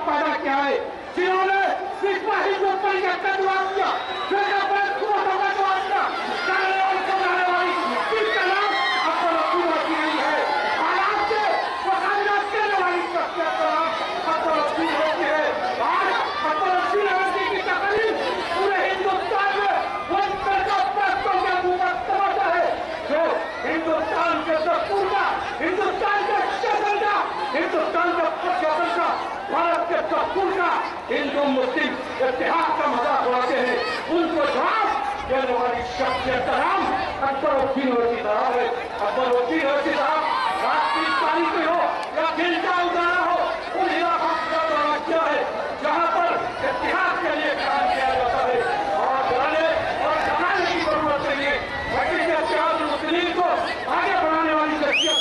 पैदा किया है जिन्होंने विश्व हिंदू परिषद का जवाब दिया, हिंदू मुस्लिम इतिहास का मजाक उड़ाते हैं, उनको जवाब देने वाली शख्सियत का नाम अकबरुद्दीन ओवैसी साहब है। अकबरुद्दीन ओवैसी साहब रात की तारीख में हो या दिल का उजाला हो, उन इलाकों का क्या है जहां पर इतिहास के लिए काम किया जाता है और डराने और डराने की जरूरत नहीं है। लेकिन इतिहास मुस्लिम को आगे बढ़ाने वाली शख्सियत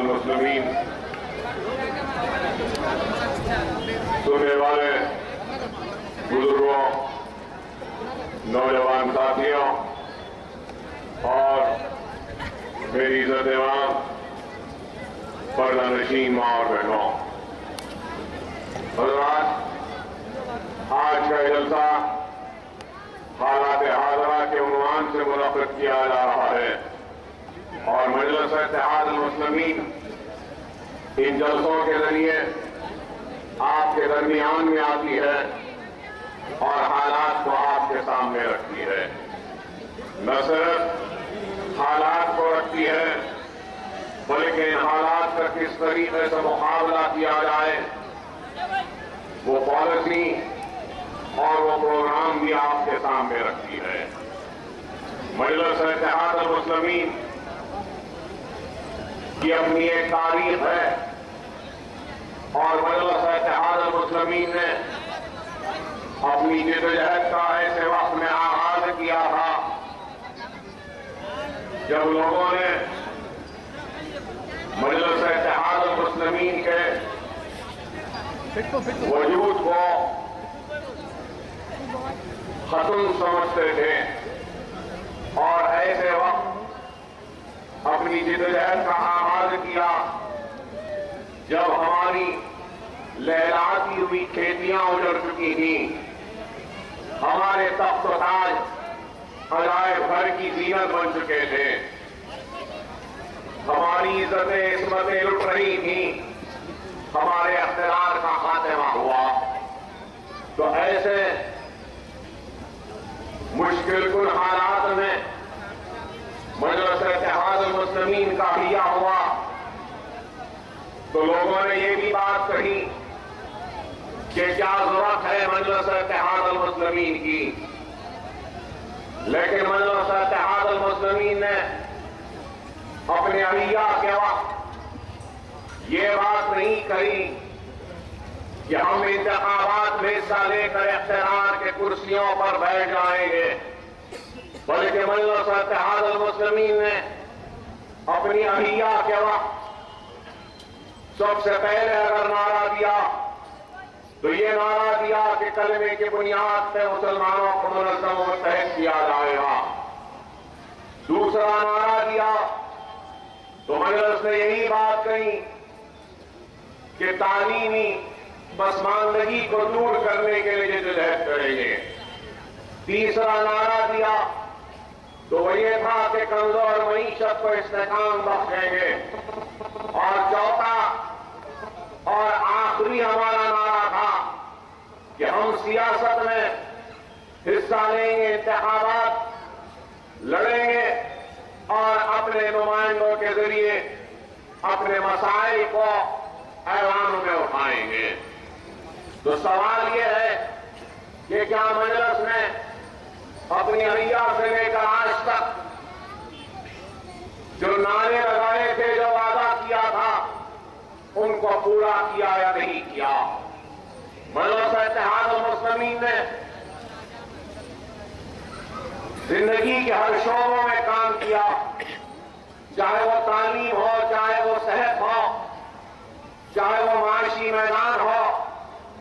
मुस्लिमीन, सुनने वाले बुजुर्गों, नौजवान साथियों और मेरी इज्जत-ए-आम पर्दानशीन माँ और बहनों, आज का जलसा हालात हाज़िरा के उन्वान से मुनाक़िद किया जा रहा है और मजलिस इत्तेहाद मुस्लिमीन इन जलसों के जरिए आपके दरमियान में आती है और हालात को आपके सामने रखती है। न सिर्फ हालात को रखती है बल्कि इन हालात का किस तरीके से मुकाबला किया जाए वो पॉलिसी और वो प्रोग्राम भी आपके सामने रखती है। मजलिस इत्तेहाद मुस्लिमीन की अपनी एक तारीख है और मजलिस इत्तेहाद मुस्लिमीन ने अपनी जिद्दोजहद का ऐसे वक्त में आगाज किया था जब लोगों ने मजलिस इत्तेहाद मुस्लिमीन के वजूद को खत्म समझते थे और ऐसे वक्त अपनी जिद्दोजहद का आगाज किया जब हमारी लहराती हुई खेतियां उजड़ चुकी थी, हमारे तख्त ताज अजाए भर की जीनत बन चुके थे, हमारी इज्जतें इस्मतें लुट रही थी, हमारे इख्तियार का खात्मा हुआ। तो ऐसे मुश्किल कुल हालात में मजलिस इत्तेहाद मुस्लिमीन का हिया हुआ तो लोगों ने ये भी बात कही कि क्या जरूरत है मजलिस इत्तेहाद मुस्लिमीन की, लेकिन मजलिस इत्तेहाद मुस्लिमीन ने अपने अहिया के वक्त ये बात नहीं कही कि हम इंतखाबात में हिस्सा लेकर इख्तियार के कुर्सियों पर बैठ जाएंगे, बल्कि मजलिस इत्तेहाद मुस्लिमीन ने अपनी अहिया के वक्त सबसे पहले अगर नारा दिया तो ये नारा दिया कि कलमे की बुनियाद पर मुसलमानों को मुनज़्ज़म व मुत्तहिद किया जाएगा। दूसरा नारा दिया तो मजलिस ने यही बात कही कि तालीमी पसमानदगी को दूर करने के लिए जद्दोजहद करेंगे। तीसरा नारा दिया तो वो ये था कि कमजोर मईशत को इस्तेकाम बख्शेंगे। और चौथा और आखिरी हमारा नारा था कि हम सियासत में हिस्सा लेंगे, इंतखाबात लड़ेंगे और अपने नुमाइंदों के जरिए अपने मसाइल को ऐवान में उठाएंगे। तो सवाल यह है कि क्या मजलिस ने अपनी अलिया से लेकर आज तक जो नारे लगाए थे, जो वादा किया था, उनको पूरा किया या नहीं किया? मजलिस इत्तेहादुल मुस्लिमीन ने जिंदगी के हर शोबों में काम किया, चाहे वो तालीम हो, चाहे वो सेहत हो, चाहे वो माशी मैदान हो,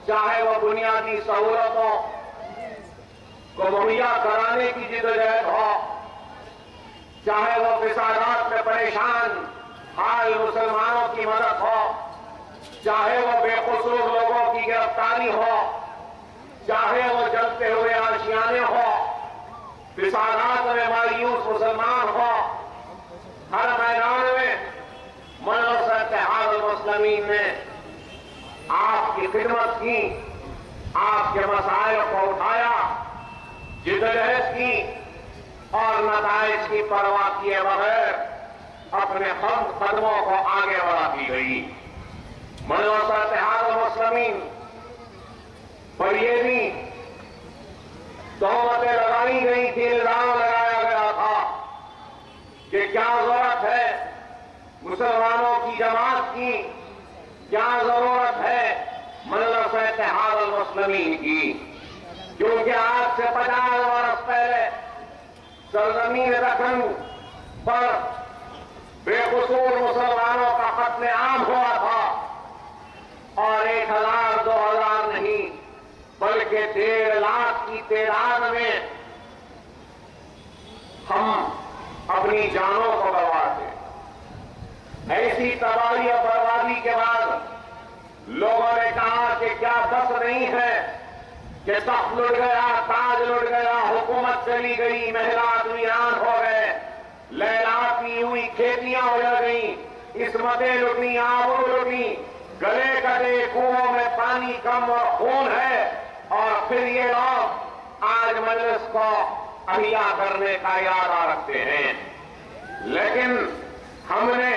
चाहे वो बुनियादी सहूलतों को मुहैया कराने की जिद्दोजहद हो, चाहे वो फिसादात में परेशान हाल मुसलमानों की मदद हो, चाहे वो बेकसूर लोगों की गिरफ्तारी हो, चाहे वो जलते हुए आशियाने हो, फिसादात में मायूस मुसलमान हो, हर मैदान में मजलिस इत्तेहादुल मुस्लिमीन ने आपकी खिदमत की, आपके मसाइल को उठाया, जिद्दोजहद की और नताइज की परवाह किए बगैर अपने कदमों को आगे बढ़ाती गई। मजलिस इत्तेहादुल मुस्लिमीन पर यह भी तोहमतें लगाई गई थी, इल्जाम लगाया गया था कि क्या जरूरत है मुसलमानों की जमात की, क्या जरूरत है मजलिस इत्तेहादुल मुस्लिमीन की, क्योंकि आज से 50 वर्ष पहले सरजमीन दखन पर बेकसूर मुसलमानों का कत्ले आम हुआ था और 1000 2000 नहीं बल्कि 1.5 लाख की तादाद में हम अपनी जानों को गंवाते। ऐसी तबाही और बर्बादी के बाद लोगों ने कहा कि क्या बस नहीं है कि तख्त लुट गया, ताज लुट गया, हुकूमत चली गई, महलात वीरान हो गए, लैलाती हुई खेतियां उजड़ गई, इस्मतें लुटी, आबरू लुटी, गले कटे, कुओं में पानी कम और खून है, और फिर ये लोग आज मजलिस को अहिया करने का इरादा रखते हैं। लेकिन हमने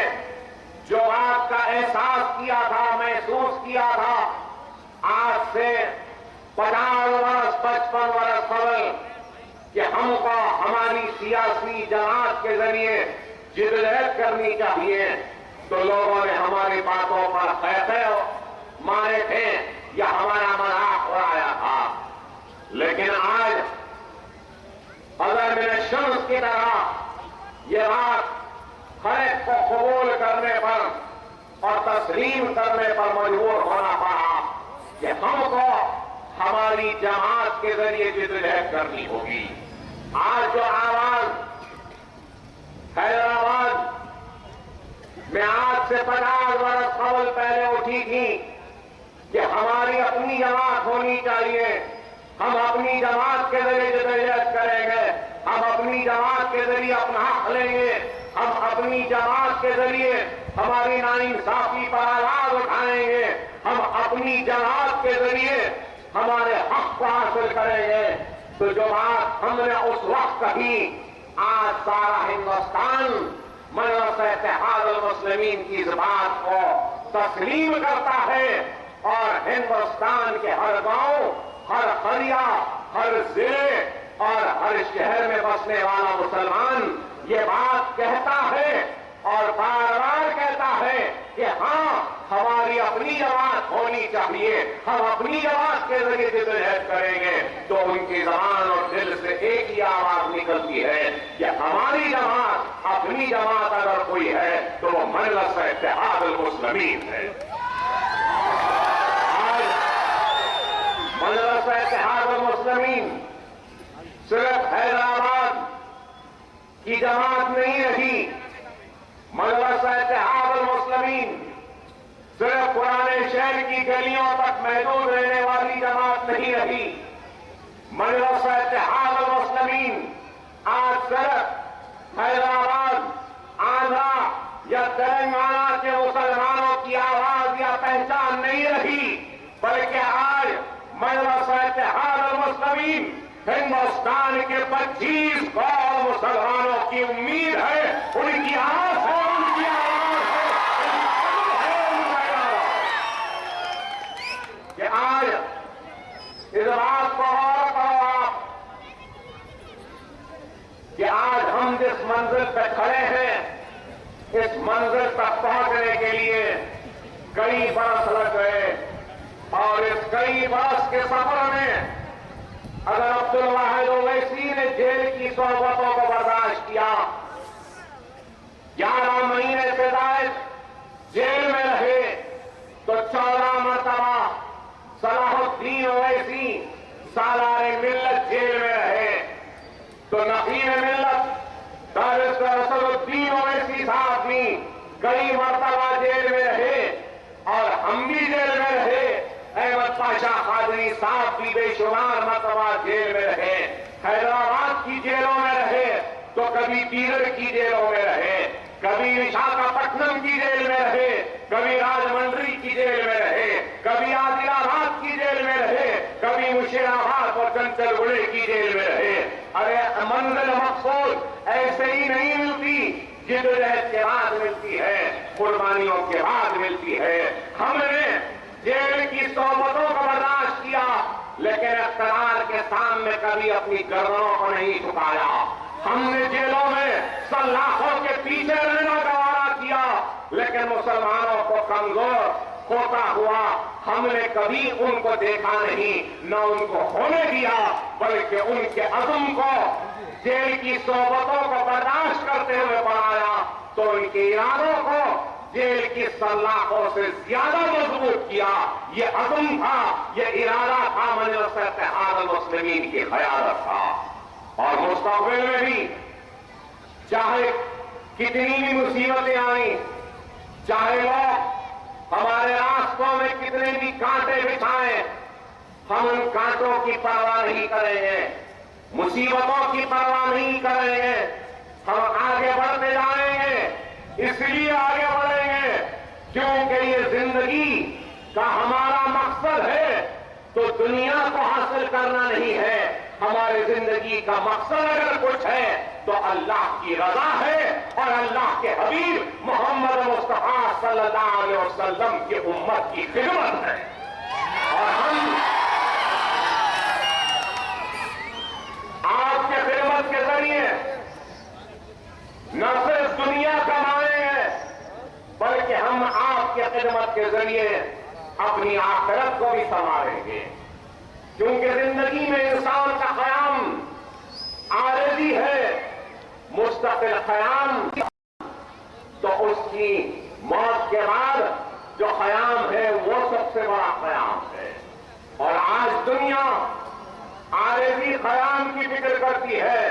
जो बात का एहसास किया था, महसूस किया था, आज से 50 वर्ष 55 वर्ष कबल कि हमको हमारी सियासी जमात के जरिए जिद्दोजहद करनी चाहिए, तो लोगों ने हमारी बातों पर खैफे मारे थे या हमारा मजाक उड़ाया था। लेकिन आज अगर मेरे शम्स की तरह ये बात खैर को कबूल करने पर और तस्लीम करने पर मजबूर होना पड़ा कि हमको हमारी जमात के जरिए जिद्दोजहद करनी होगी। आज जो आवाज हैदराबाद में आज से 50 वर्ष कबल पहले उठी थी कि हमारी अपनी जमात होनी चाहिए, हम अपनी जमात के जरिए जिद्दोजहद करेंगे, हम अपनी जमात के जरिए अपना हक लेंगे, हम अपनी जमात के जरिए हमारी नाइंसाफी पर आवाज उठाएंगे, हम अपनी जमात के जरिए हमारे हक को हासिल करेंगे। तो जो बात हमने उस वक्त कही, आज सारा हिंदुस्तान मजलिस इत्तेहादुल मुस्लिमीन की इस बात को तस्लीम करता है और हिंदुस्तान के हर गांव, हर करिया, हर जिले और हर शहर में बसने वाला मुसलमान ये बात कहता है और बार बार कहता है कि हाँ, हमारी अपनी जमात होनी चाहिए, हम अपनी जमात के जरिए जिद्दोजहद करेंगे। तो उनकी जबान और दिल से एक ही आवाज निकलती है कि हमारी जमात, अपनी जमात अगर कोई है तो वो मजलिस इत्तेहादुल मुस्लिमीन है। मजलिस इत्तेहाद मुस्लिमीन सिर्फ हैदराबाद की जमात नहीं रही। मजलिस इत्तेहाद मुस्लिमीन सिर्फ पुराने शहर की गलियों तक महदूद रहने वाली जमात नहीं रही। मजलिस इत्तेहाद मुस्लिमीन आज सिर्फ हैदराबाद, आंध्रा या तेलंगाना के मुसलमानों की आवाज या पहचान नहीं रही, बल्कि आज मजलिस इत्तेहाद मुस्लिमीन हिंदुस्तान के 25 करोड़ मुसलमानों की उम्मीद है, उनकी आस है, उनकी आवाज है कि आज इस बात को गौर करो आप कि आज हम जिस मंजिल पर खड़े हैं, इस मंजिल तक पहुंचने के लिए कई बरस लग गए और इस कई बरस के सफर में अगर अब्दुल वाहिद ओवैसी ने जेल की सोहबतों को बर्दाश्त किया, 11 महीने से ज्यादा जेल में रहे, तो 14 मरतबा सलाहुद्दीन ओवैसी सालारे मिल्लत जेल में रहे, तो नकीब मिल्लत बैरिस्टर असदुद्दीन ओवैसी साहब भी कई मरतबा जेल में रहे और हम भी जेल में रहे। अहमद पाशा कादरी साहब भी बेशुमार मरतबा जेल में रहे, हैदराबाद की जेलों में रहे, तो कभी बीदर की जेलों में रहे, कभी विशाखापट्टनम की जेल में रहे, कभी राजमंड्री की जेल में रहे, कभी आदिलाबाद की जेल में रहे, कभी मुशीराबाद और चंचलगुड़े की जेल में रहे। अरे मंजिल मकसूद ऐसे ही नहीं मिलती, जिद्दोजहद के बाद मिलती है, कुर्बानियों के बाद मिलती है। हमने जेल की सोहबतों को बर्दाश्त किया, लेकिन इख्तियार के सामने कभी अपनी गर्दनों को नहीं झुकाया। हमने जेलों में सलाखों के पीछे रहना गवारा किया, लेकिन मुसलमानों को कमजोर होता हुआ हमने कभी उनको देखा नहीं, न उनको होने दिया, बल्कि उनके अज़्म को जेल की सोहबतों को बर्दाश्त करते हुए बढ़ाया, तो उनके इरादों को जेल की सलाखों से ज्यादा मजबूत किया। ये अज़्म था, ये इरादा था, मजलिस इत्तेहाद मुस्लिमीन की क़यादत था। और मुस्तक़बिल में भी चाहे कितनी भी मुसीबतें आई, चाहे लोग हमारे रास्तों में कितने भी कांटे बिछाएं, हम उन कांटों की परवाह नहीं करेंगे, मुसीबतों की परवाह नहीं करेंगे, हम आगे बढ़ते जाएंगे। इसलिए आगे बढ़ेंगे क्योंकि ये जिंदगी का हमारा मकसद है, तो दुनिया को हासिल करना नहीं है। हमारी जिंदगी का मकसद अगर कुछ है तो अल्लाह की रजा है और अल्लाह के हबीब मोहम्मद मुस्तफा सल्लल्लाहु अलैहि वसल्लम की उम्मत की खिदमत है। और हम आपके खिदमत के जरिए न सिर्फ दुनिया कमाएंगे, बल्कि हम आपके खिदमत के जरिए अपनी आखिरत को भी संभालेंगे। क्योंकि जिंदगी में इंसान का क़याम आरज़ी है, मुस्तक़िल क़याम तो उसकी मौत के बाद जो क़याम है वो सबसे बड़ा क़याम है। और आज दुनिया आरज़ी क़याम की फिक्र करती है,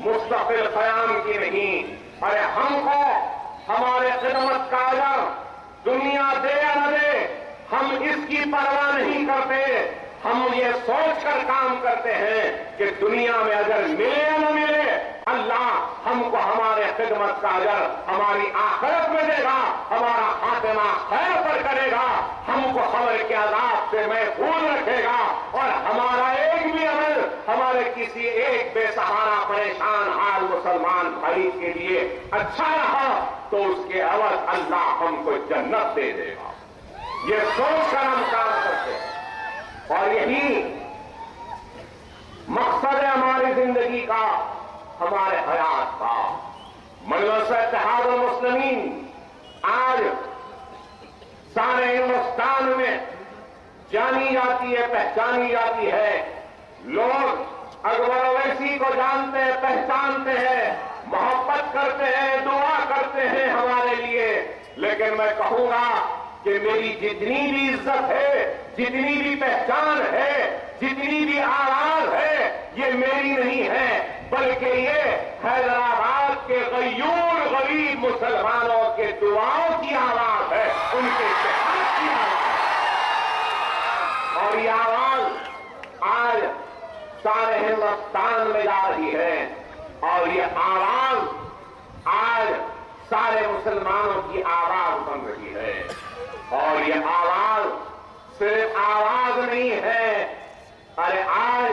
मुस्तक़िल क़याम की नहीं। अरे हमको हमारे खिदमत का अजर दुनिया दे या न दे, हम इसकी परवाह नहीं करते। हम ये सोचकर काम करते हैं कि दुनिया में अगर मिले या न मिले, अल्लाह हमको हमारे खिदमत का अजर हमारी आखिरत में देगा, हमारा खातिमा खैर पर करेगा, हमको खबर के अज़ाब से महफूज रखेगा। और हमारा एक भी अमल हमारे किसी एक बेसहारा परेशान हाल मुसलमान भाई के लिए अच्छा रहा, तो उसके अवध अल्लाह हमको जन्नत दे देगा। ये सोचकर हम काम करते हैं और यही मकसद है हमारी जिंदगी का, हमारे हयात का। मजलिस इत्तेहाद मुस्लिमीन आज सारे हिंदुस्तान में जानी जाती है, पहचानी जाती है। लोग अकबर ओवैसी को जानते हैं, पहचानते हैं, मोहब्बत करते हैं, दुआ करते हैं हमारे लिए। लेकिन मैं कहूंगा कि मेरी जितनी भी इज्जत है जितनी भी पहचान है, जितनी भी आवाज है, ये मेरी नहीं है, बल्कि ये हैदराबाद के गयूर गरीब मुसलमानों के दुआओं की आवाज है, उनके इत्तेहाद की आवाज। और ये आवाज आज सारे हिंदुस्तान में जा रही है, और ये आवाज आज सारे मुसलमानों की आवाज बन रही है। और ये आवाज सिर्फ आवाज नहीं है, अरे आज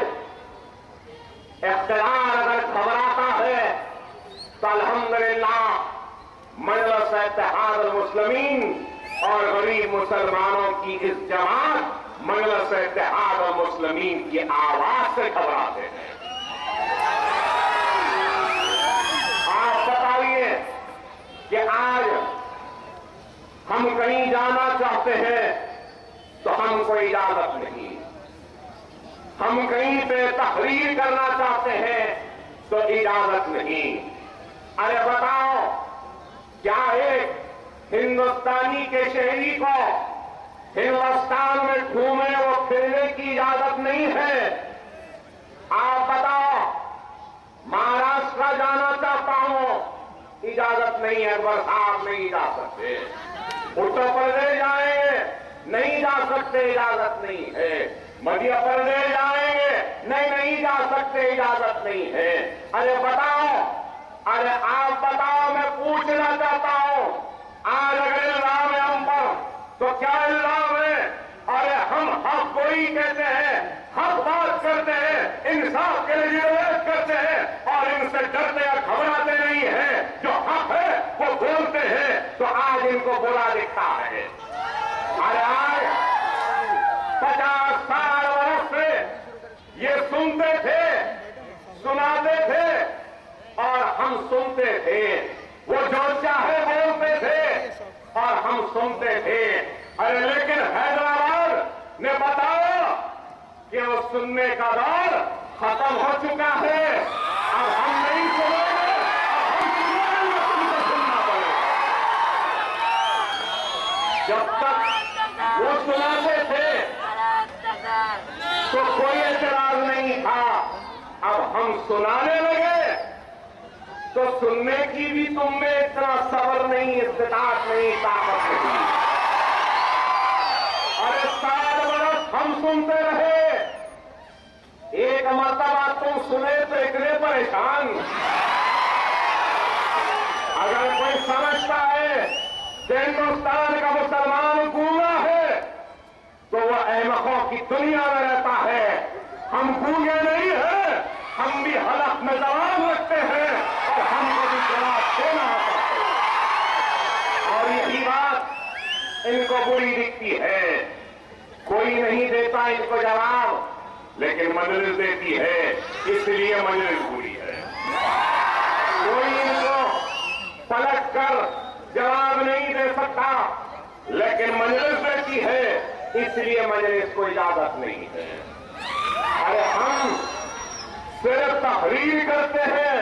इख्तिलाफ अगर घबराता है तो अल्हम्दुलिल्लाह मजलिस इत्तेहाद मुस्लिमीन और गरीब मुसलमानों की इस जमात मजलिस इत्तेहाद मुस्लिमीन की आवाज से घबराते हैं। आप बताइए कि आज हम कहीं जाना चाहते हैं तो हमको इजाजत नहीं, हम कहीं पे तकरीर करना चाहते हैं तो इजाजत नहीं। अरे बताओ, क्या एक हिंदुस्तानी के शहरी को हिंदुस्तान में घूमने और फिरने की इजाजत नहीं है? आप बताओ, महाराष्ट्र जाना चाहता हूं, इजाजत नहीं है, बरसात नहीं जा सकते। उत्तर प्रदेश जाएंगे, नहीं जा सकते, इजाजत नहीं है। मध्य प्रदेश जाएंगे, नहीं जा सकते, इजाजत नहीं है। अरे बताओ, अरे आप बताओ, मैं पूछना चाहता हूं, आज अगर इल्जाम है हम पर, तो क्या इल्जाम है? अरे हम हक कोई कहते हैं, हक बात करते हैं, इंसाफ के लिए विरोध करते हैं, और इनसे डरते या घबराते नहीं है। जो हक है वो बोलते हैं, तो आज इनको बुरा दिखता है। अरे आज 50-60 वर्ष से ये सुनते थे, सुनाते थे, और हम सुनते थे। वो जो चाहे बोलते थे और हम सुनते थे। अरे लेकिन हैदराबाद ने बताया कि वो सुनने का दौर खत्म हो चुका है। अब हम नहीं सुनेंगे, अब हम सुनेंगे, तुमको सुनना पड़ेगा। जब तक वो सुनाते थे तो कोई एतराज नहीं था, अब हम सुनाने लगे तो सुनने की भी तुम में इतना सब्र नहीं, इस्तिताअत नहीं, ताकत नहीं। अरे 60 वर्ष हम सुनते रहे, एक मर्तबा तुम सुने तो इतने परेशान। अगर कोई समझता है कि हिंदुस्तान का मुसलमान गूंगा है तो वह अहमकों की दुनिया में रहता है। हम गूंगे नहीं हैं, हम भी हलफ में जवाब रखते हैं और हमको भी जवाब देना होता है। और यही बात इनको बुरी दिखती है, कोई नहीं देता इनको जवाब, लेकिन मजलिस देती है, इसलिए मजलिस बुरी है। कोई इनको पलट कर जवाब नहीं दे सकता, लेकिन मजलिस देती है, इसलिए मजलिस को इजाजत नहीं है। अरे हम सिर्फ तहरीर करते हैं,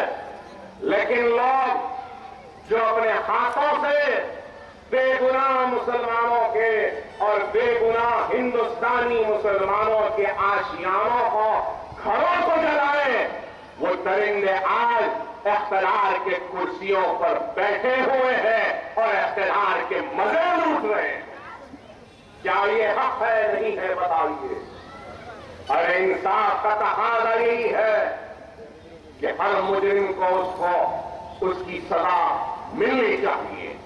लेकिन लोग जो अपने हाथों से बेगुनाह मुसलमानों के और बेगुनाह हिंदुस्तानी मुसलमानों के आशियानों को, घरों को जलाए, वो दरिंदे आज इख्तिलार के कुर्सियों पर बैठे हुए हैं और इख्तिलार के मजे लूट रहे हैं। क्या ये हक है? नहीं है, बताइए। अरे इंसाफ का तकाज़ा यही है कि हर मुजरिम को उसको उसकी सजा मिलनी चाहिए।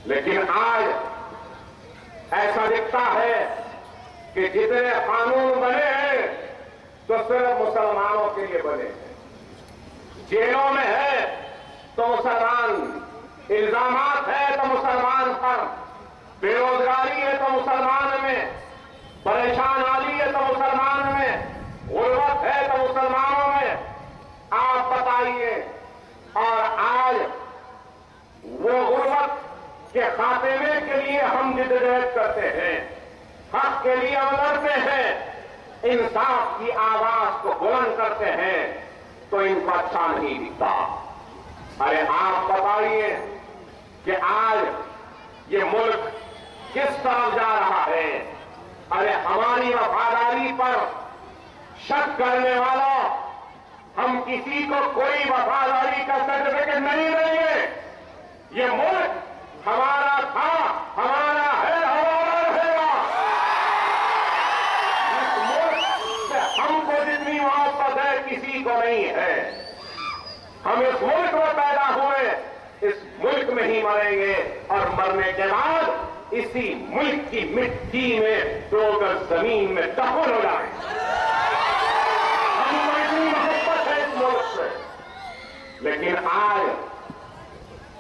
लेकिन आज ऐसा दिखता है कि जितने कानून बने हैं तो सिर्फ मुसलमानों के लिए बने हैं। जेलों में है तो मुसलमान, इल्जामात है तो मुसलमान पर, बेरोजगारी है तो मुसलमान में, परेशान हाली है तो मुसलमान में, गुर्बत है तो मुसलमानों में। आप बताइए, और आज वो गुर्बत के खात्मे के लिए हम जिद्दोजहद करते हैं, हक के लिए हम लड़ते हैं, इंसाफ की आवाज को बुलंद करते हैं, तो इनको अच्छा नहीं दिखता। अरे आप बताइए कि आज ये मुल्क किस तरफ जा रहा है? अरे हमारी वफादारी पर शक करने वालों, हम किसी को कोई वफादारी का सर्टिफिकेट नहीं देंगे। ये मुल्क हमारा था, हमारा है, हमारा रहेगा। इस मुल्क से हमको जितनी मोहब्बत है किसी को नहीं है। हम इस मुल्क में पैदा हुए, इस मुल्क में ही मरेंगे और मरने के बाद इसी मुल्क की मिट्टी में 2 गज जमीन में दफन हो जाएंगे। हमको इतनी मोहब्बत है इस मुल्क से। लेकिन आज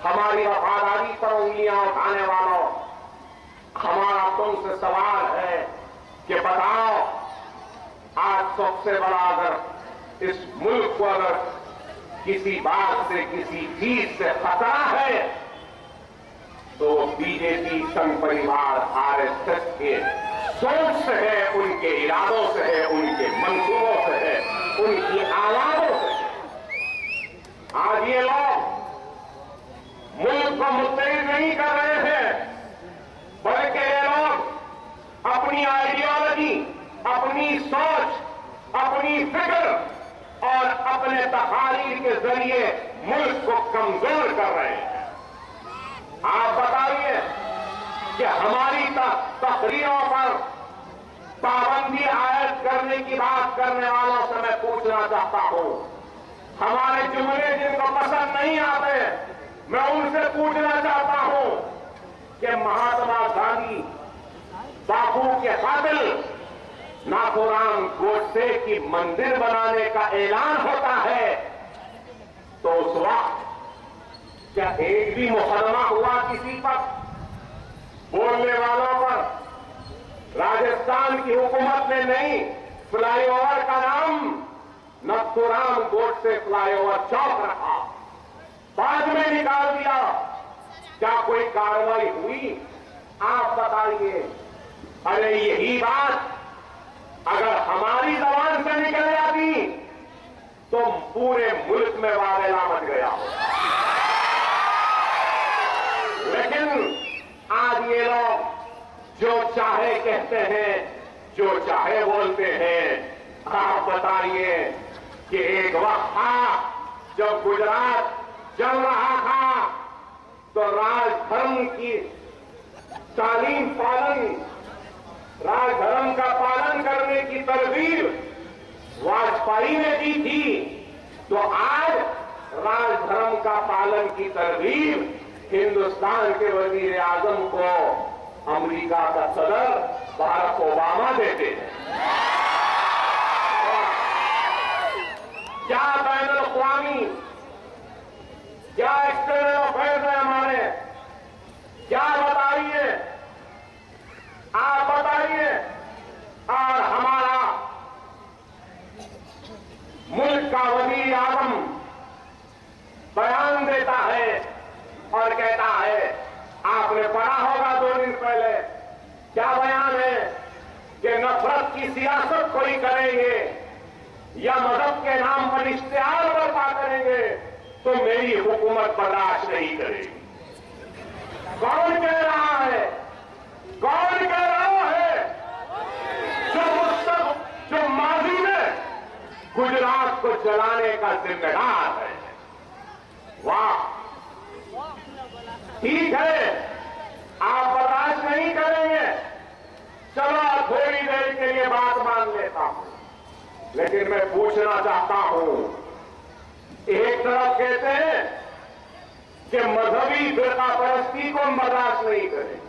हमारी वफादारी पर उंगलियां उठाने वालों, हमारा तुमसे सवाल है कि बताओ, आज सबसे बड़ा अगर इस मुल्क को अगर किसी बात से, किसी चीज से खतरा है तो बीजेपी, संघ परिवार, आरएसएस के सोच से है, उनके इरादों से है, उनके मंसूबों से है, उनकी आवाजों से है। आज ये लोग मुल्क को मुत्तहिद नहीं कर रहे हैं, बल्कि ये लोग अपनी आइडियोलॉजी, अपनी सोच, अपनी फिक्र और अपने तकारीर के जरिए मुल्क को कमजोर कर रहे हैं। आप बताइए कि हमारी तकरीरों पर पाबंदी आयद करने की बात करने वालों से मैं पूछना चाहता हूं, हमारे जुमले जिनको पसंद नहीं आते, मैं उनसे पूछना चाहता हूं कि महात्मा गांधी, बापू के कातिल नाथूराम गोडसे की मंदिर बनाने का ऐलान होता है तो उस वक्त क्या एक भी मुकदमा हुआ किसी पर? बोलने वालों पर राजस्थान की हुकूमत ने नहीं, फ्लाईओवर का नाम नाथूराम गोडसे फ्लाईओवर चौक रखा, बाद में निकाल दिया। क्या कोई कार्रवाई हुई? आप बताइए। अरे यही बात अगर हमारी जबान से निकल जाती तो पूरे मुल्क में वावेला मच गया। लेकिन आज ये लोग जो चाहे कहते हैं, जो चाहे बोलते हैं। आप बताइए कि एक वक्त था जब गुजरात चल रहा था तो राजधर्म की तालीम पालन, राजधर्म का पालन करने की तरकीब वाजपेयी ने दी थी, तो आज राजधर्म का पालन की तरकीब हिंदुस्तान के वजीर आजम को अमेरिका का सदर बाराक ओबामा देते हैं। क्या बैनुल अक़वामी, क्या एक्सटर्नल अफेयर्स है हमारे? क्या बताइए, आप बताइए। और हमारा मुल्क का वजीर आजम बयान देता है और कहता है, आपने पढ़ा होगा 2 दिन पहले, क्या बयान है कि नफरत की सियासत कोई करेंगे या मजहब के नाम पर इश्तिहार बर्पा करेंगे तो मेरी हुकूमत बर्दाश्त नहीं करेगी। कौन कह रहा है? कौन कह रहा है? जो माजी में गुजरात को चलाने का जिम्मेदार है। वाह, ठीक है, आप बर्दाश्त नहीं करेंगे, चलो थोड़ी देर के लिए बात मान लेता हूं। लेकिन मैं पूछना चाहता हूं, एक तरफ कहते हैं कि मजहबी फिरकापरस्ती को बर्दाश्त नहीं करेंगे,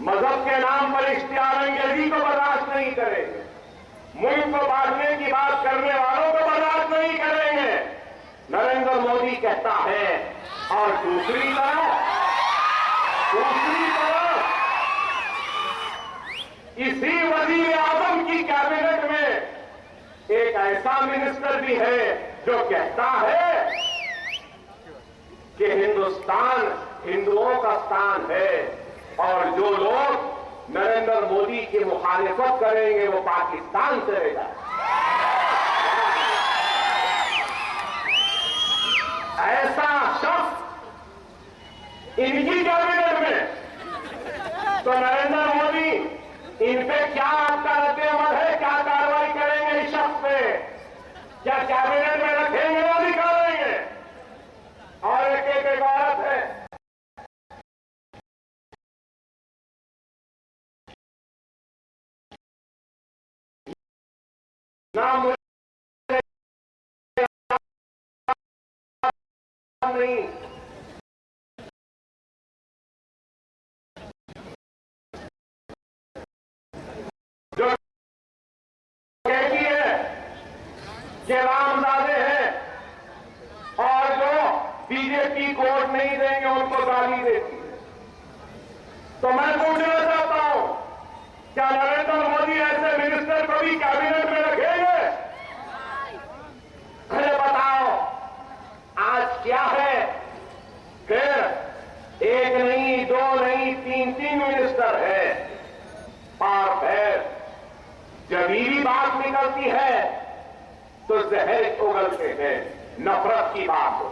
मजहब के नाम पर इश्तिहारंगेजी को बर्दाश्त नहीं करेंगे, मुल्क को बांटने की बात करने वालों को बर्दाश्त नहीं करेंगे, नरेंद्र मोदी कहता है। और दूसरी तरफ इसी वजीर आजम की कैबिनेट में एक ऐसा मिनिस्टर भी है जो कहता है कि हिंदुस्तान हिंदुओं का स्थान है और जो लोग नरेंद्र मोदी की मुखालिफत करेंगे वो पाकिस्तान से रहेगा। ऐसा शख्स इनकी कैबिनेट में, तो नरेंद्र मोदी इन पे नहीं। जो कहती है कि रामजादे हैं और जो बीजेपी को वोट नहीं देंगे उनको गाली देती है। तो मैं पूछना चाहता हूं, क्या नरेंद्र मोदी ऐसे मिनिस्टर को भी कैबिनेट में रखेंगे? अरे बताओ, आज क्या है? फिर एक नहीं, दो नहीं, तीन मिनिस्टर है। और फिर जब भी बात निकलती है तो जहर उगलते हैं, नफरत की बात हो,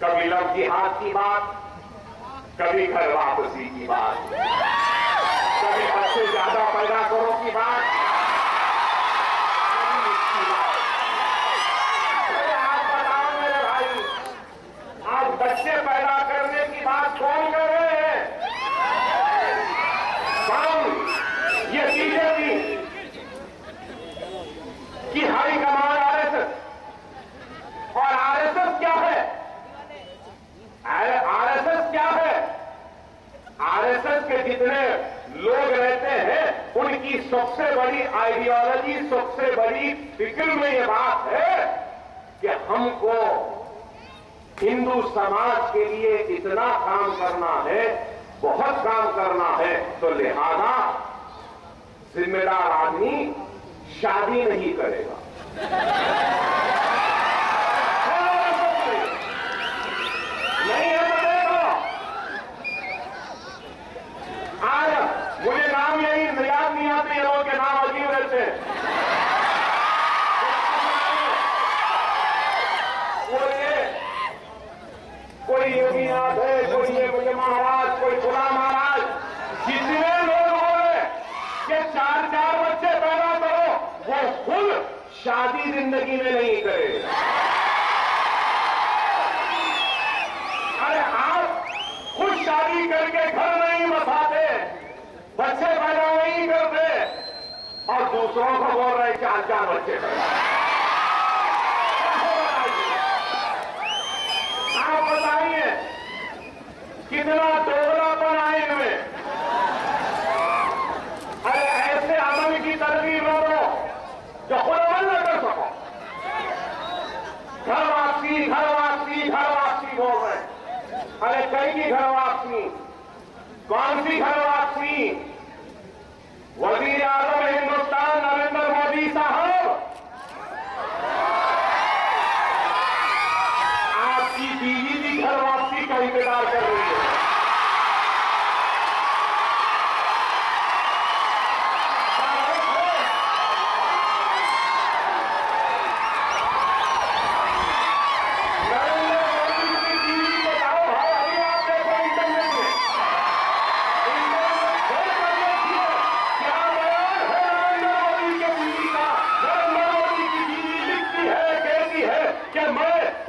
कभी लव जिहाद की बात, कभी घर वापसी की बात, कभी बच्चे ज्यादा पैदा करो की बात, कभी इसकी बात। अरे आप बताओ मेरे भाई, आज बच्चे पैदा करने की बात कौन कर रहे हैं? कौन? ये बीजेपी की हाईकमान आरएसएस। और आरएसएस क्या है? आरएसएस क्या है? आरएसएस के जितने लोग रहते हैं उनकी सबसे बड़ी आइडियोलॉजी, सबसे बड़ी फिक्र में यह बात है कि हमको हिंदू समाज के लिए इतना काम करना है, बहुत काम करना है, तो लिहाजा जिम्मेदार आदमी शादी नहीं करेगा। नहीं है तो देखो, आज मुझे नाम यही याद नहीं आते, ये लोगों के नाम अजीब रहते हैं। कोई योगीनाथ है, कोई ये मुझे महाराज, कोई खुला महाराज, जितने लोग हो गए कि 4 बच्चे पैदा करो, वो खुद शादी जिंदगी में नहीं करे। अरे आप खुद शादी करके घर नहीं बसाते, बच्चे पैदा नहीं करते, और दूसरों को बोल रहे 4 बच्चे पैदा। आप बताइए कितना दोगलापन आए इनमें। अरे ऐसे अमल की तरकीब दो जो खुद अमल न कर सको। घर वापसी, घर वापसी, घर वापसी बोल रहे हैं। अरे कई की घर वापसी? कौन सी घर वापसी? वजीर आजम हिंदुस्तान नरेंद्र मोदी साहब आपकी बीवी भी घर वापसी का इंतजार कर रही है।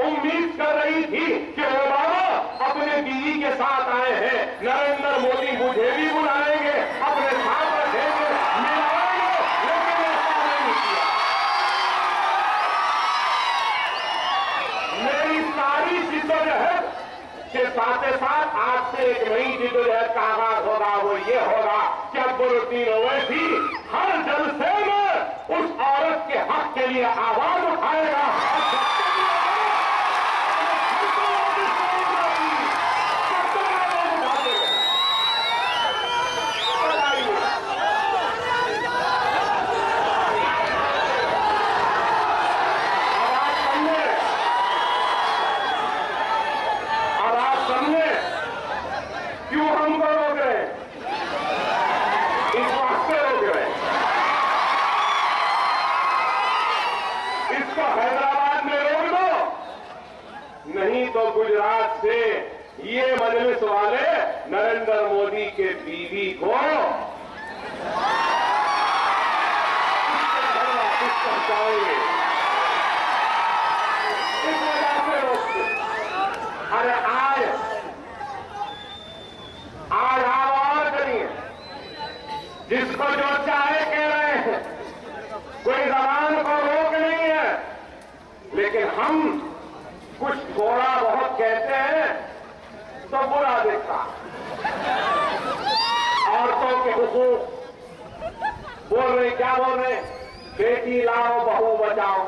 उम्मीद कर रही थी कि ओबामा अपने बीवी के साथ आए हैं, नरेंद्र मोदी मुझे भी बुलाएंगे, अपने साथ रखेंगे, मिलाएंगे, लेकिन ऐसा नहीं किया। मेरी सारी जिद्दोजहद के साथ साथ आज से एक नई जिद्दोजहद का आगाज होगा। वो ये होगा कि अकबरुद्दीन ओवैसी हर जलसे में उस औरत के हक के लिए आवाज उठाएगा। क्यों हमको रोक रहे हैं? इस वास्ते रोक रहे हैं, इसको हैदराबाद में रोक दो, नहीं तो गुजरात से ये मजलिस वाले नरेंद्र मोदी के बीवी को वापस पहुंचाएंगे। इस वजह से रोकते। अरे आज आप और करिए, जिसको जो चाहे कह रहे हैं, कोई जबान को रोक नहीं है, लेकिन हम कुछ थोड़ा बहुत कहते हैं तो बुरा दिखता। औरतों के हुकूक बोल रहे, क्या बोल रहे? बेटी लाओ बहू बचाओ।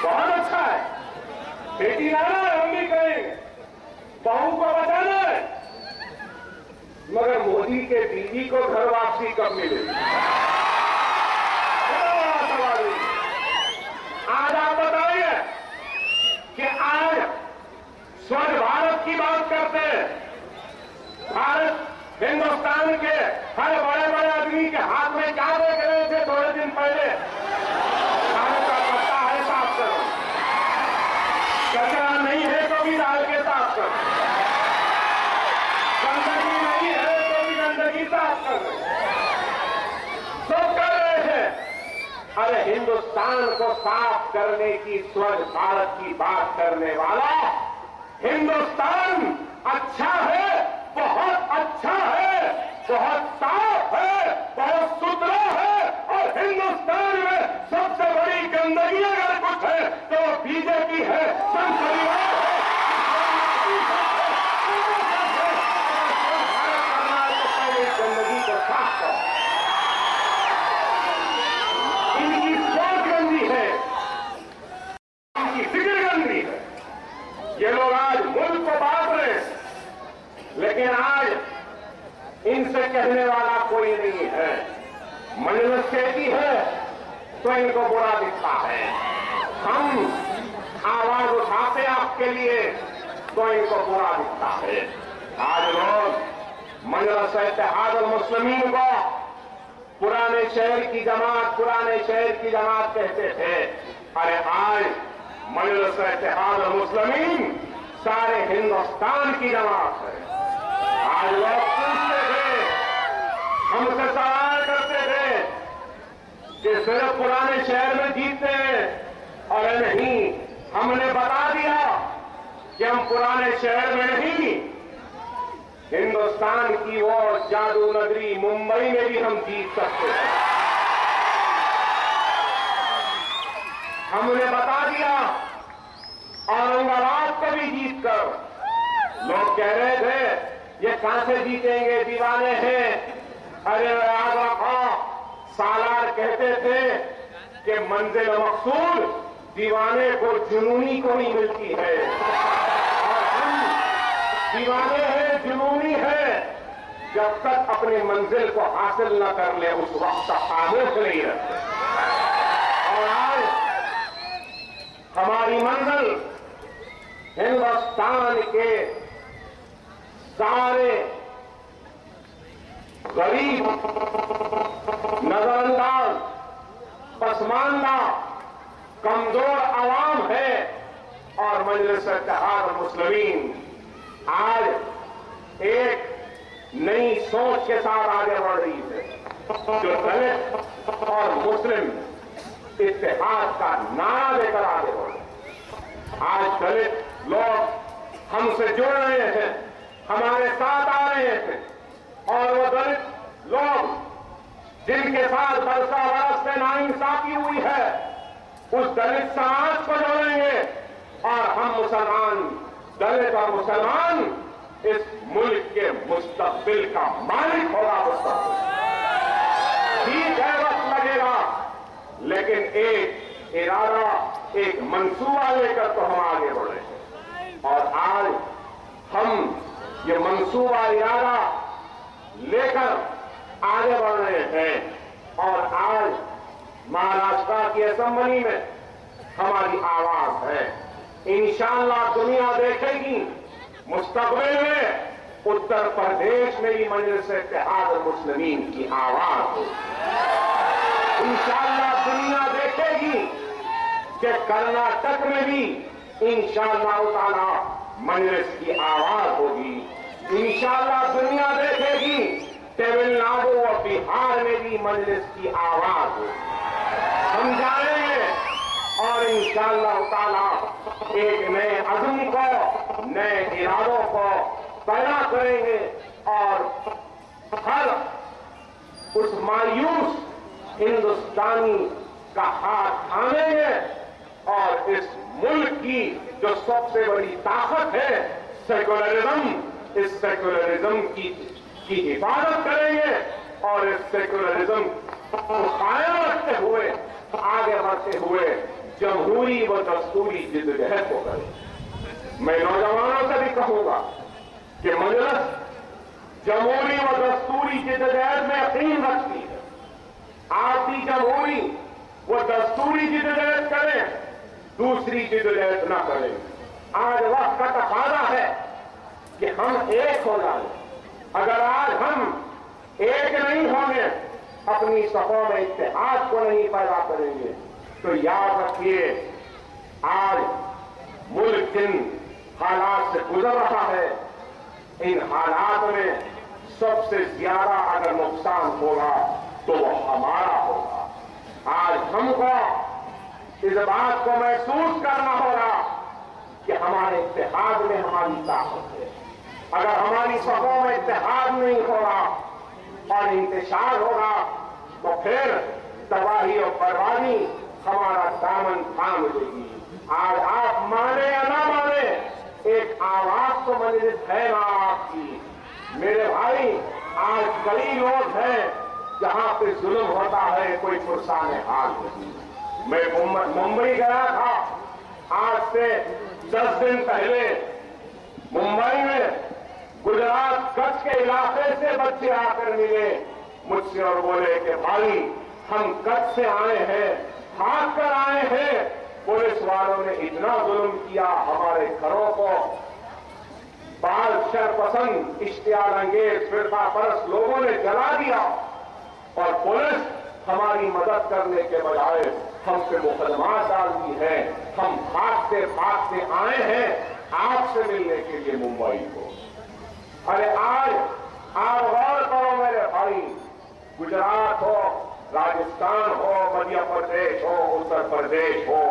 बहुत अच्छा है, बेटी लाना है, हम भी करेंगे, बहू को बचाना है। मगर मोदी के बीवी को घर वापसी कब मिलेगी? आज आप बताइए कि आज स्वच्छ भारत की बात करते हैं। भारत हिंदुस्तान के हर बड़े बड़े आदमी के हाथ में क्या देख रहे थे थोड़े दिन पहले? खाने का पत्ता है, साफ करो। कचरा नहीं है तो भी डाल के साफ करो। गंदगी नहीं है तो भी गंदगी साफ करो। सब कर रहे थे। अरे हिंदुस्तान को साफ करने की, स्वच्छ भारत की बात करने वाला, हिंदुस्तान अच्छा है, बहुत अच्छा है, बहुत साफ है, बहुत सुथरा है। और हिंदुस्तान में सबसे बड़ी गंदगी अगर कुछ है तो वो बीजेपी है, संघ परिवार है। पहले गंदगी को साफ करो। इनकी सोच गंदी है, इनकी फिक्र गंदी है। ये लोग आज मुल्क को बांट रहे हैं, लेकिन आज इनसे कहने वाला कोई नहीं है। मजलिस कहती है तो इनको बुरा दिखता है। हम आवाज उठाते आपके लिए तो इनको बुरा दिखता है। आज लोग मजलिस इत्तेहादुल मुस्लिमीन को पुराने शहर की जमात, पुराने शहर की जमात कहते थे। अरे आज मजलिस इत्तेहादुल मुस्लिमीन सारे हिंदुस्तान की जमात है। आज लोग पूछते थे, हमसे सवाल करते थे कि सिर्फ पुराने शहर में जीतते हैं। और नहीं, हमने बता दिया कि हम पुराने शहर में नहीं, हिंदुस्तान की वो जादू नगरी मुंबई में भी हम जीत सकते हैं। हमने बता दिया औरंगाबाद को भी जीतकर। लोग कह रहे थे ये कहां से जीतेंगे, दीवाने हैं। अरे याद रखो, सालार कहते थे कि मंजिल मकसूद दीवाने को जुनूनी को ही मिलती है। और हम दीवाने हैं, जुनूनी है, जब तक अपनी मंजिल को हासिल न कर ले उस वक्त तक खामोश नहीं रहते। और आज हमारी मंजिल हिंदुस्तान के सारे गरीब, नजरअंदाज, पसमानदा, कमजोर आवाम है। और मजलिस इत्तेहादुल मुस्लिमीन आज एक नई सोच के साथ आगे बढ़ रही है, जो दलित और मुस्लिम इत्तेहाद का नारा देकर आगे बढ़ रही है। आज दलित लोग हमसे जुड़ रहे हैं, हमारे साथ आ रहे थे। और वो दलित लोग जिनके साथ बरसा बरस से नाइंसाफी हुई है, उस दलित समाज को जोड़ेंगे। और हम मुसलमान, दलित और मुसलमान इस मुल्क के मुस्तकबिल का मालिक होगा। ठीक है, वक्त लगेगा, लेकिन एक इरादा, एक मंसूबा लेकर तो हम आगे बढ़े। और आज हम ये मंसूबा, इरादा लेकर आगे बढ़ रहे हैं। और आज महाराष्ट्र की असेंबली में हमारी आवाज है। इंशाअल्लाह दुनिया देखेगी, मुस्तकबिल में उत्तर प्रदेश में भी मजलिस इत्तेहादुल मुस्लिमीन की आवाज हो। इंशाअल्लाह दुनिया देखेगी कि कर्नाटक में भी इंशाअल्लाह ताला मजलिस की आवाज होगी। इंशाअल्लाह दुनिया देखेगी तमिलनाडु और बिहार में भी मजलिस की आवाज होगी। हम जाएंगे और इंशाअल्लाह ताला एक नए अज़्म को, नए इरादों को पैदा करेंगे। और हर उस मायूस हिंदुस्तानी का हाथ थामेंगे और इस मुल्क की जो सबसे बड़ी ताकत है सेकुलरिज्म, इस सेकुलरिज्म की हिफाजत करेंगे और इस सेकुलरिज्म को कायम रखते हुए आगे बढ़ते हुए जमहूरी व दस्तूरी जिद्दोजहद को करें। मैं नौजवानों से भी कहूंगा कि मजलिस जमहूरी व दस्तूरी जिद्दोजहद में यकीन रखती है। आप भी जमहूरी व दस्तूरी जिद्दोजहद करें, दूसरी जिद्दोजहद न करें। आज वक्त का तकाजा है कि हम एक हो जाएं। अगर आज हम एक नहीं होंगे, अपनी सफों में इत्तेहाद को नहीं पैदा करेंगे, तो याद रखिए आज मुल्क जिन हालात से गुजर रहा है, इन हालात में सबसे ज्यादा अगर नुकसान होगा तो वो हमारा होगा। आज हमको इस बात को महसूस करना होगा कि हमारे इत्तेहाद में हमारी ताकत है। अगर हमारी सफों में इत्तेहाद नहीं होगा और इंतशार होगा तो फिर तबाही और बर्बादी हमारा दामन थाम लेगी। आज आप माने या ना माने, एक आवाज तो मजलिस है ना आपकी। मेरे भाई, आज कई लोग हैं जहां पे जुल्म होता है, कोई पुरसाने हाल नहीं। मैं मुंबई गया था आज से 10 दिन पहले। मुंबई में गुजरात कच्छ के इलाके से बच्चे आकर मिले मुझसे और बोले कि भाई हम कच्छ से आए हैं, भाग कर आए हैं, पुलिस वालों ने इतना जुल्म किया, हमारे घरों को बाल शरपसंद इश्तियार अंगेज फिरकापरस्त लोगों ने जला दिया और पुलिस हमारी मदद करने के बजाय हम पे मुकदमा डालती है। हम भागते भागते आए हैं आपसे मिलने के लिए मुंबई को। अरे आज आप गौर करो मेरे भाई, गुजरात हो, राजस्थान हो, मध्य प्रदेश हो, उत्तर प्रदेश हो,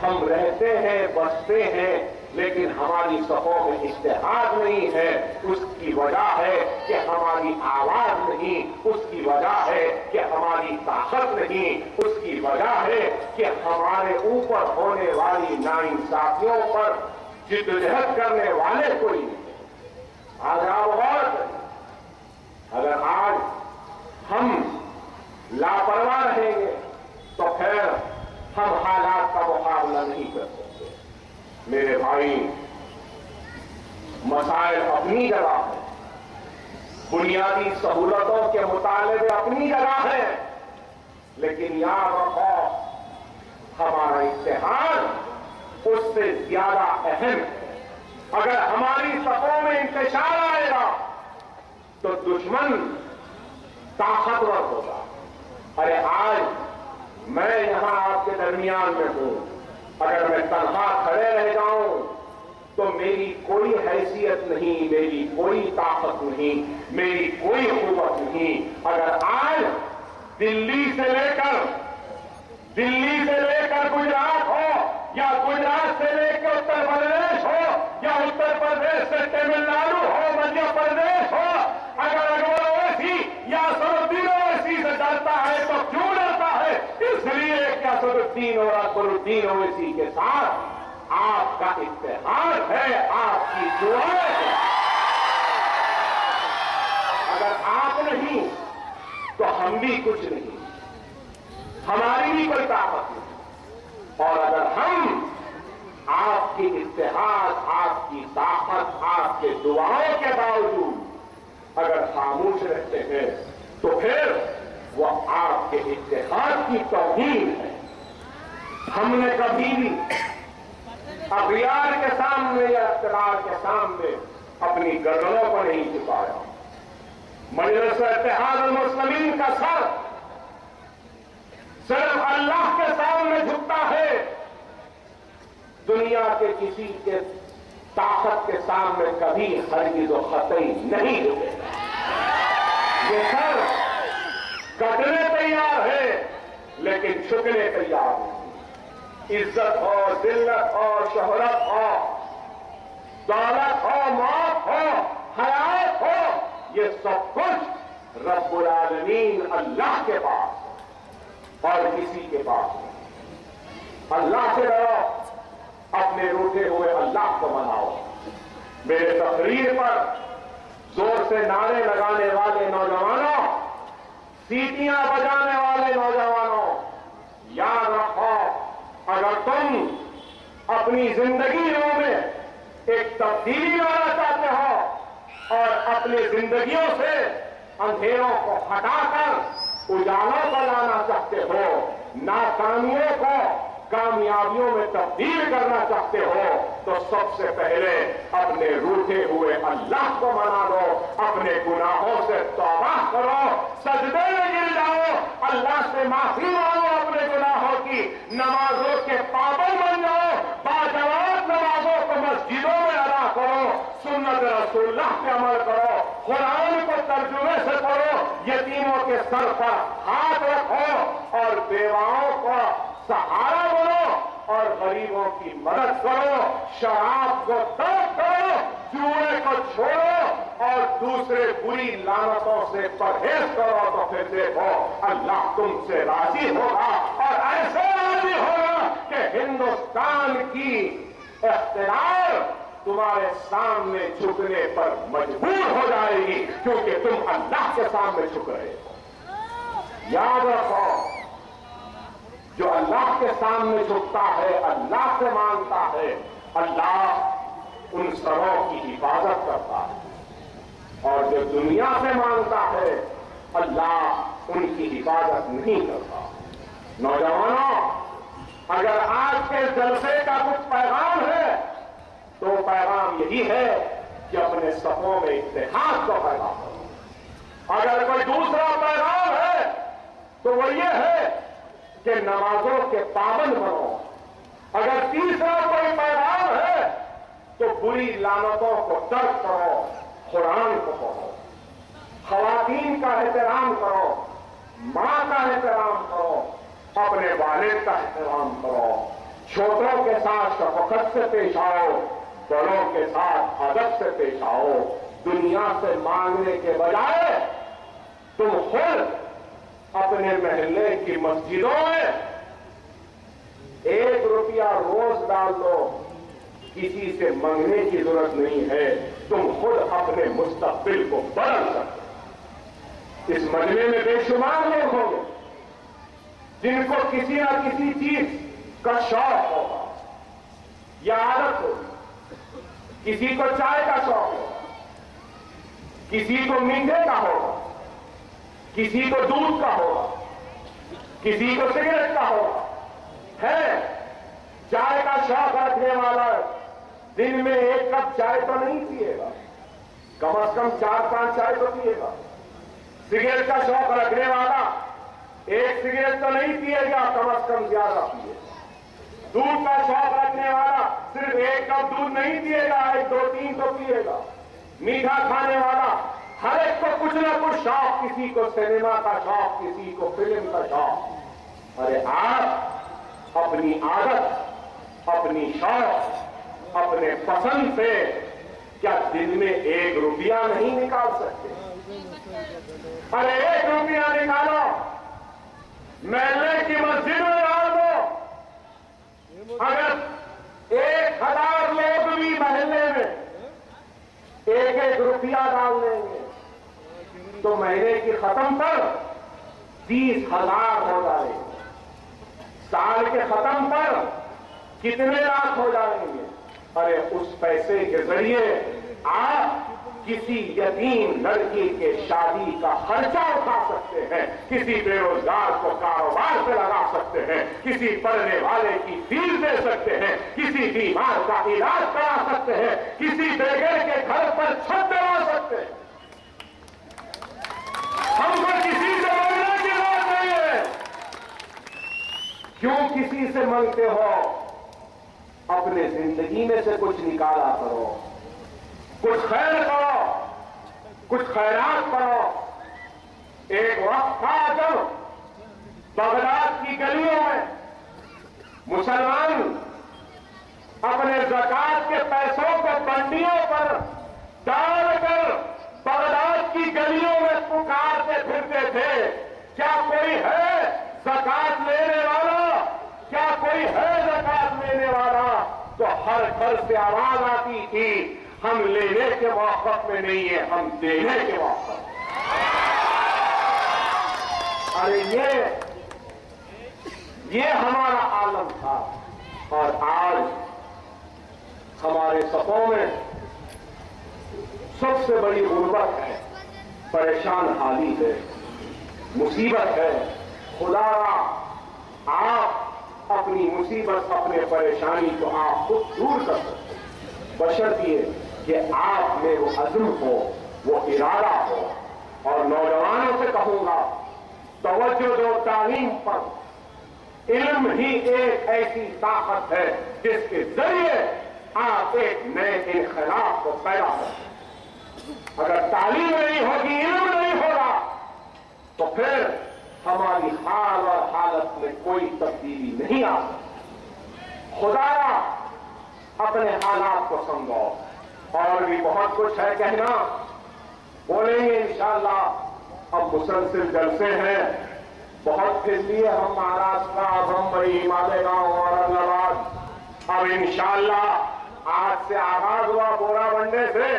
हम रहते हैं, बसते हैं, लेकिन हमारी सफों में इश्तिहाद नहीं है। उसकी वजह है कि हमारी आवाज नहीं, उसकी वजह है कि हमारी ताकत नहीं, उसकी वजह है कि हमारे ऊपर होने वाली नाइंसाफियों पर जिद्दोजहद करने वाले कोई नहीं। आज आप गौर करें, अगर आज हम लापरवाह रहेंगे तो फिर हम हालात का मुकाबला नहीं कर सकते। मेरे भाई, मसाइल अपनी जगह है, बुनियादी सहूलतों के मुतालिबे अपनी जगह है, लेकिन याद रखो हमारा इत्तेहाद उससे ज्यादा अहम है। अगर हमारी सफों में इंतशार आएगा तो दुश्मन ताकतवर होगा। अरे आज मैं यहां आपके दरमियान में हूं, अगर मैं तन्हा खड़े रह जाऊं तो मेरी कोई हैसियत नहीं, मेरी कोई ताकत नहीं, मेरी कोई कुव्वत नहीं। अगर आज दिल्ली से लेकर गुजरात हो या गुजरात से लेकर उत्तर प्रदेश हो या उत्तर प्रदेश से तमिलनाडु हो, मध्य प्रदेश हो, अगर अकबर ओवैसी या असदुद्दीन ओवैसी से डरता है तो क्यों डरता है? इसलिए कि असदुद्दीन और अकबरुद्दीन ओवैसी के साथ आपका इत्तेहाद है, आपकी दुआएं हैं। अगर आप नहीं तो हम भी कुछ नहीं, हमारी भी कोई ताकत नहीं। और अगर हम आपकी इत्तेहाद, आपकी ताकत, आपके दुआओं के बावजूद अगर खामोश रहते हैं तो फिर वह आपके इत्तेहाद की तौहीन है। हमने कभी भी अगलियार के सामने या इख्तियार के सामने अपनी गर्दनों को नहीं झुकाया। मजलिस इत्तेहाद मुस्लिमीन का सर सिर्फ अल्लाह के सामने झुकता है, दुनिया के किसी के ताकत के सामने कभी हरगिज़ व क़तई नहीं झुकेगा। ये सर कटने तैयार है लेकिन झुकने तैयार नहीं। इज्जत हो, जिल्लत हो, शोहरत हो, दौलत हो, मौत हो, हयात हो, ये सब कुछ रब्बुल आलमीन अल्लाह के पास और किसी के पास नहीं। अल्लाह से डरो, अपने रूठे हुए अल्लाह को मनाओ। मेरे तकरीर पर जोर से नारे लगाने वाले नौजवानों, सीटियां बजाने वाले नौजवानों, याद रखो, अगर तुम अपनी जिंदगियों में एक तब्दीली लाना चाहते हो और अपनी जिंदगियों से अंधेरों को हटाकर उजालों को लाना चाहते हो, नाकामियों को कामयाबियों में तब्दील करना चाहते हो, तो सबसे पहले अपने रूठे हुए अल्लाह को मना लो, अपने गुनाहों से तौबा करो, सजदे में गिर जाओ, अल्लाह से माफी मांगो अपने गुनाहों की, नमाजों के पाबंद बन जाओ, बाजमात नमाजों को मस्जिदों में अदा करो, सुन्नत रसूलुल्लाह पे अमल करो, कुरान को तर्जुमे से पढ़ो, यतीमों के सर पर हाथ रखो और बेवाओं को सहारा बनो और गरीबों की मदद करो, शराब को तर्क करो, जुए को छोड़ो और दूसरे बुरी लानतों से परहेज करो, तो फिर देखो अल्लाह तुमसे राजी होगा और ऐसे राजी होगा कि हिंदुस्तान की इख्तियार तुम्हारे सामने झुकने पर मजबूर हो जाएगी, क्योंकि तुम अल्लाह के सामने झुक रहे हो। याद रखो, जो अल्लाह के सामने झुकता है, अल्लाह से मांगता है, अल्लाह उन सरों की हिफाजत करता है, और जो दुनिया से मांगता है, अल्लाह उनकी हिफाजत नहीं करता। नौजवानों, अगर आज के जलसे का कुछ पैगाम है, तो पैगाम यही है कि अपने सफों में इत्तेहाद को पैदा करो। अगर कोई दूसरा पैगाम है, तो वो ये है कि नमाजों के पाबंद बनो। अगर तीसरा कोई पैगाम है, तो बुरी लानतों को तर्क करो, कुरान को पढ़ो, खवातीन का एहतराम करो, मां का एहतराम करो, अपने वालिद का एहतराम करो, छोटों के साथ शफकत से पेश आओ, बड़ों के साथ अदब से पेश आओ। दुनिया से मांगने के बजाय तुम खुद अपने महल्ले की मस्जिदों में 1 रुपया रोज डाल दो, किसी से मांगने की जरूरत नहीं है, तुम खुद अपने मुस्तकबिल को बदल सकते। इस मजमे में बेशुमार लोग होंगे जिनको किसी न किसी चीज का शौक होगा या आदत होगी। किसी को चाय का शौक होगा, किसी को मीठे का होगा, किसी को दूध का होगा, किसी को सिगरेट का होगा। है चाय का शौक रखने वाला दिन में 1 कप चाय तो नहीं पिएगा, कम से कम 4-5 चाय तो पिएगा। सिगरेट का शौक रखने वाला 1 सिगरेट तो नहीं पिएगा, कम से कम ज्यादा पिएगा। दूध का शौक रखने वाला सिर्फ 1 कप दूध नहीं पिएगा, 1, 2, 3 तो पिएगा। मीठा खाने वाला हर एक को कुछ ना कुछ शौक, किसी को सिनेमा का शौक, किसी को फिल्म का शौक। अरे आप अपनी आदत, अपनी शौक, अपने पसंद से क्या दिन में 1 रुपया नहीं निकाल सकते? अरे 1 रुपया निकालो, महल्ले की मस्जिद में डाल दो। अगर 1000 लोग भी महल्ले में 1-1 रुपया डाल देंगे, तो महीने की खत्म पर 30,000 हो जाएंगे। साल के खत्म पर कितने लाख हो जाएंगे? अरे उस पैसे के जरिए आप किसी यतीम लड़की के शादी का खर्चा उठा सकते हैं, किसी बेरोजगार को कारोबार पे लगा सकते हैं, किसी पढ़ने वाले की फीस दे सकते हैं, किसी बीमार का इलाज करा सकते हैं, किसी बेघर के घर पर छत डलवा सकते हैं। हमको किसी से मांगने की जरूरत नहीं है। क्यों किसी से मांगते हो? अपने जिंदगी में से कुछ निकाला करो, कुछ खैर करो, कुछ खैरात करो। एक वक्त था जब बगदाद की गलियों में मुसलमान अपने ज़कात के पैसों को बंडियों पर डालकर बगदाद की गलियों में पुकारते फिरते थे, क्या कोई है ज़कात लेने वाला? क्या कोई है देने वाला, तो हर घर से आवाज आती थी, हम लेने के मौक़िफ़ में नहीं है, हम देने के मौक़िफ़। अरे ये हमारा आलम था। और आज हमारे सफ़ों में सबसे बड़ी गुर्बत है, परेशान हाली है, मुसीबत है। खुदा आप अपनी मुसीबत, अपने परेशानी को आप खुद दूर कर सकते, बशर्ते कि आप में वो अज़्म हो, वो इरादा हो। और नौजवानों से कहूंगा, तवज्जो दो तालीम पर। इल्म ही एक ऐसी ताकत है जिसके जरिए आप एक नए इनकलाब को पैदा करते। अगर तालीम नहीं होगी, इल्म नहीं होगा, तो फिर हमारी हाल और हालत में कोई तब्दीली नहीं आ सकती। खुदाया अपने हालात को समझो। और भी बहुत कुछ है कहना, बोलेंगे इंशाअल्लाह। अब मुसलसिल जलसे हैं, बहुत फिर लिए हम महाराष्ट्र, बम्बई, मालेगांव, औरंगाबाद। अब इंशाअल्लाह आज से आगाज हुआ बोराबंडे से,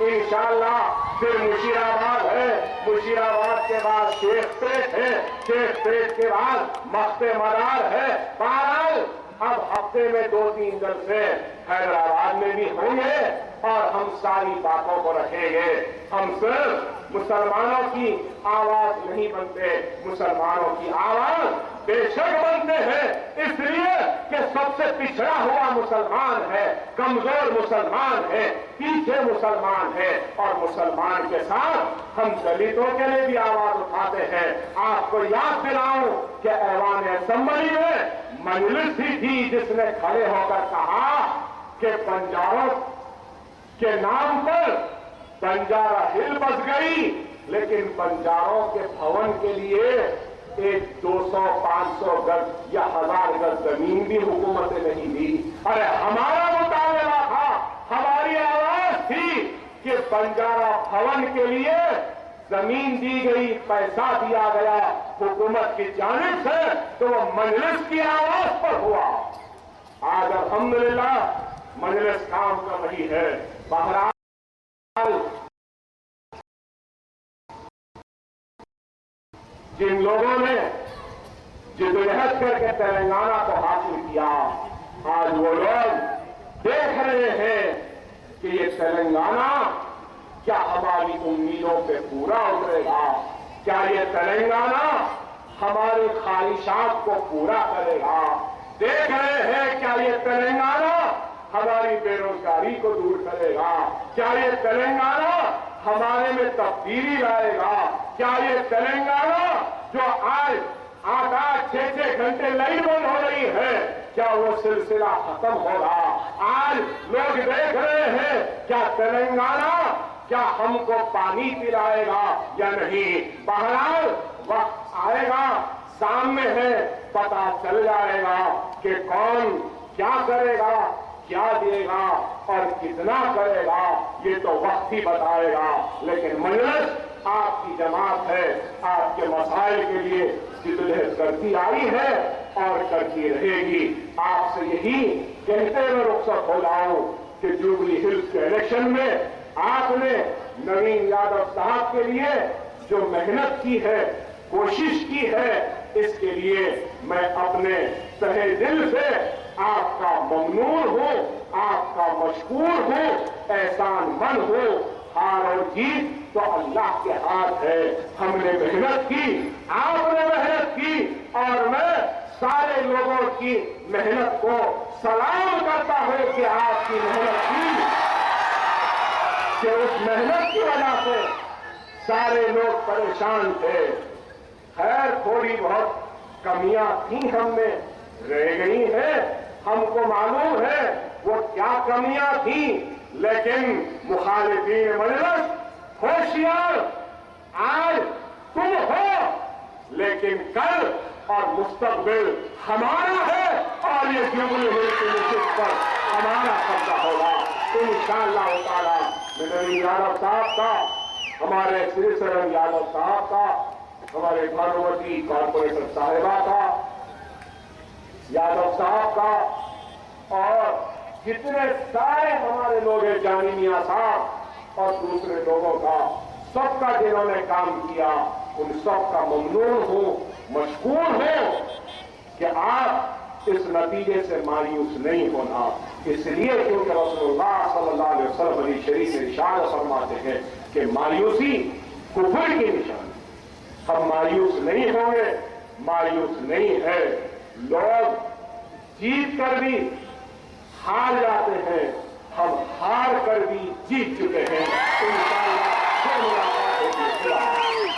इंशाअल्लाह फिर मुशीराबाद है, मुशीराबाद के बाद शेखपेट है, शेखपेट के बाद मख्ते मदार है। बहरहाल अब हफ्ते में 2-3 जलसे हैदराबाद में भी होंगे और हम सारी बातों को रखेंगे। हम सिर्फ मुसलमानों की आवाज नहीं बनते, मुसलमानों की आवाज बेशक बनते हैं, इसलिए कि सबसे पिछड़ा हुआ मुसलमान है, कमजोर मुसलमान है, पीछे मुसलमान है। और मुसलमान के साथ हम दलितों के लिए भी आवाज उठाते हैं। आपको याद दिलाऊं कि ऐवान असेंबली में मजलिस ही थी जिसने खड़े होकर कहा कि बंजारों के नाम पर बंजारा हिल बस गई, लेकिन बंजारों के भवन के लिए एक 200-500 गज या 1000 गज जमीन भी हुकूमत ने नहीं दी। अरे हमारा मुतालबा था, हमारी आवाज थी कि बंजारा भवन के लिए जमीन दी गई, पैसा दिया गया हुकूमत की जानिब से, तो वो मजलिस की आवाज पर हुआ। आज अल्हम्दुलिल्लाह मजलिस काम कर रही है। बहरहाल जिन लोगों ने जिद्दोजहद करके तेलंगाना को हासिल किया, आज वो लोग देख रहे हैं कि ये तेलंगाना क्या हमारी उम्मीदों पे पूरा उतरेगा, क्या ये तेलंगाना हमारी ख्वाहिशात को पूरा करेगा। देख रहे हैं क्या ये तेलंगाना हमारी बेरोजगारी को दूर करेगा, क्या ये तेलंगाना हमारे में तब्दीली लाएगा, क्या ये तेलंगाना जो आज 8-8, 6-6 घंटे लाइन बंद हो रही है, क्या वो सिलसिला खत्म होगा। आज लोग देख रहे हैं क्या तेलंगाना क्या हमको पानी पिलाएगा या नहीं। बहरहाल वक्त आएगा, सामने है, पता चल जाएगा कि कौन क्या करेगा, क्या देगा और कितना करेगा, ये तो वक्त ही बताएगा। लेकिन मजलिस आपकी जमात है, आपके मसाइल के लिए जिद्दोजहद करती आई है और करती रहेगी। आपसे यही कहते हुए रुखसत हो जाऊं कि जुबली हिल्स के इलेक्शन में आपने नवीन यादव साहब के लिए जो मेहनत की है, कोशिश की है, इसके लिए मैं अपने तहे दिल से आपका ममनून हूं, आपका मशकूर हूं, एहसानमंद हूं। हार और जीत तो अल्लाह के हाथ है। हमने मेहनत की, आपने मेहनत की और मैं सारे लोगों की मेहनत को सलाम करता हूं कि आपकी मेहनत की, कि उस मेहनत की वजह से सारे लोग परेशान थे। खैर थोड़ी बहुत कमियां थी, हमने रह गई हैं, हमको मालूम है वो क्या कमियां थी, लेकिन मुखालिफीन मजलिस होशियार, आज तुम हो, लेकिन कल और मुस्तकबिल हमारा है और ये जुबली हिल्स की निश्चित पर हमारा कब्जा होगा इंशाअल्लाह ताला। नवीन यादव साहब का, हमारे श्री सरन यादव साहब का, हमारे भानुवती कॉर्पोरेटर साहिबा का, यादव साहब का और जितने सारे हमारे लोग हैं, जानी मियां साहब और दूसरे लोगों का, सबका जिन्होंने काम किया, उन सबका ममनून हूं, मशकूर हूं कि आप इस नतीजे से मायूस नहीं होना। इसलिए क्योंकि रसूलुल्लाह सल्लल्लाहु अलैहि वसल्लम हदीस शरीफ में इरशाद फरमाते हैं कि मायूसी कुफ्र की निशानी। हम मायूस नहीं होंगे, मायूस नहीं है। लोग जीत कर भी हार जाते हैं, हम हार कर भी जीत चुके हैं। इंशाअल्लाह फिर मुलाकात होगी।